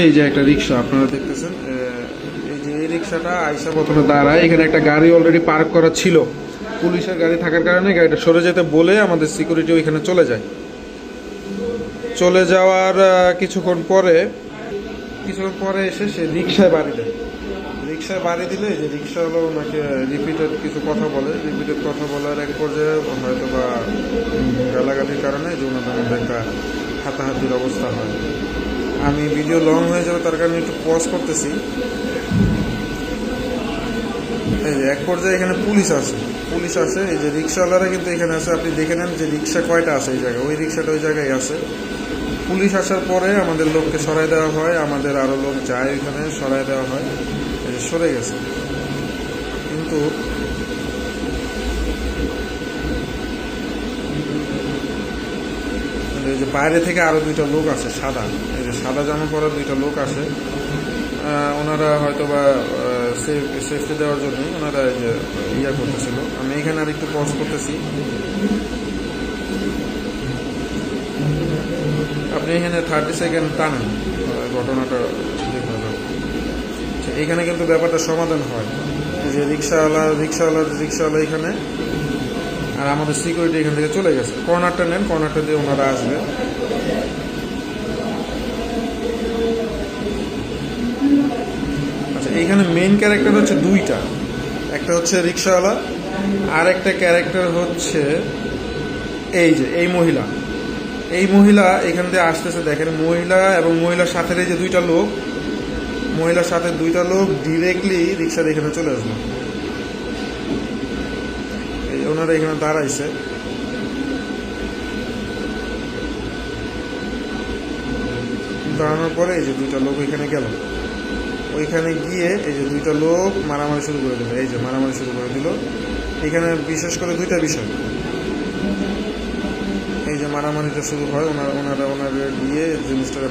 এই যে একটা রিক্সা আপনারা দেখতেছেন, এই যে এই রিক্সাটা আইসা প্রথমে দাঁড়ায়। এখানে একটা গাড়ি অলরেডি পার্ক করা ছিল, পুলিশের গাড়ি থাকার কারণে গাড়িটা সরে যেতে বলে আমাদের সিকিউরিটি ওইখানে চলে যায়। চলে যাওয়ার কিছুক্ষণ পরে এসে সে রিক্সায় বাড়ি দেয়। রিক্সায় বাড়ি দিলে যে রিক্সা হলো ওনাকে রিপিটেড কিছু কথা বলে। রিপিটেড কথা বলার এক পর্যায়ে হয়তো বা গালাগালির কারণে যে ওনাদের মধ্যে একটা হাতাহাতির অবস্থা হয়। আমি ভিডিও লং হয়ে যাবে তার কারণে একটু পজ করতেছি। এই যে এক পর্যায়ে এখানে পুলিশ আসে। এই যে রিক্সাওয়ালারা কিন্তু এখানে আছে, আপনি দেখে নেন যে রিক্সা কয়টা আছে এই জায়গায়। ওই রিক্সাটা ওই জায়গায় আছে। পুলিশ আসার পরে আমাদের লোককে সরাই দেওয়া হয়, আমাদের আরও লোক যায় এখানে, সরাই দেওয়া হয়। এই যে সরে গেছে, কিন্তু এই যে বাইরে থেকে আরো দুইটা লোক আছে সাদা, এই যে সাদা জামা পরা দুইটা লোক আসে। ওনারা হয়তো বা সেফটি দেওয়ার জন্য ওনারা এই যে ইয়া করতেছিল। আমি এখানে আর একটু পজ করতেছি। আপনি এখানে 30 সেকেন্ড টানেন, ঘটনাটা দেখতে পাবেন। এখানে কিন্তু ব্যাপারটা সমাধান হয়। এই যে রিক্সাওয়ালা এখানে, আর আমাদের সিকিউরিটি এখান থেকে চলে গেছে। কর্নারটা নেন, কর্নারটা দিয়ে ওনারা আসবে। আচ্ছা, এইখানে মেইন ক্যারেক্টার হচ্ছে দুইটা, একটা হচ্ছে রিক্সাওয়ালা, আর একটা ক্যারেক্টার হচ্ছে এই যে এই মহিলা এখান দিয়ে আসতেছে। দেখেন মহিলা এবং মহিলার সাথে এই যে দুইটা লোক, মহিলার সাথে দুইটা লোক ডিরেক্টলি রিক্সার এখানে চলে আসবে। ওনারা এখানে দাঁড়াইছে। দাঁড়ানোর পরে এই যে দুইটা লোক ওইখানে গেল। ওইখানে গিয়ে এই যে দুইটা লোক মারামারি শুরু করে দিল। এই যে মারামারি শুরু করে দিল। এখানে বিশেষ করে দুইটা বিষয়, এই যে মারামারিটা শুরু হয়, ওনারা গিয়ে জিনিসটাকে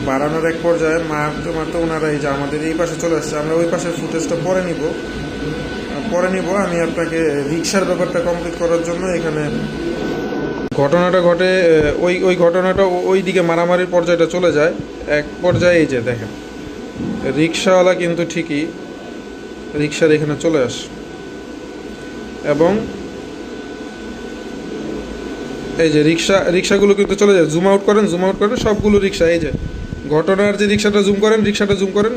বাড়ানোর এক পর্যায়ে মারতে ওনারা এই যে আমাদের এই পাশে চলে আসছে। আমরা ওই পাশের ফুটেজটা পরে নিব। আমি আপনাকে রিক্সার ব্যাপারটা কমপ্লিট করার জন্য এখানে ঘটনাটা ঘটে। ওই ঘটনাটা ওই দিকে মারামারির পর্যায়টা চলে যায়। এক পর্যায়ে এই যে দেখেন রিক্সাওয়ালা কিন্তু ঠিকই রিক্সার এখানে চলে আসে, এবং এই যে রিক্সাগুলো কিন্তু চলে যায়। জুম আউট করেন সবগুলো রিক্সা। এই যে ঘটনার যে রিক্সাটা জুম করেন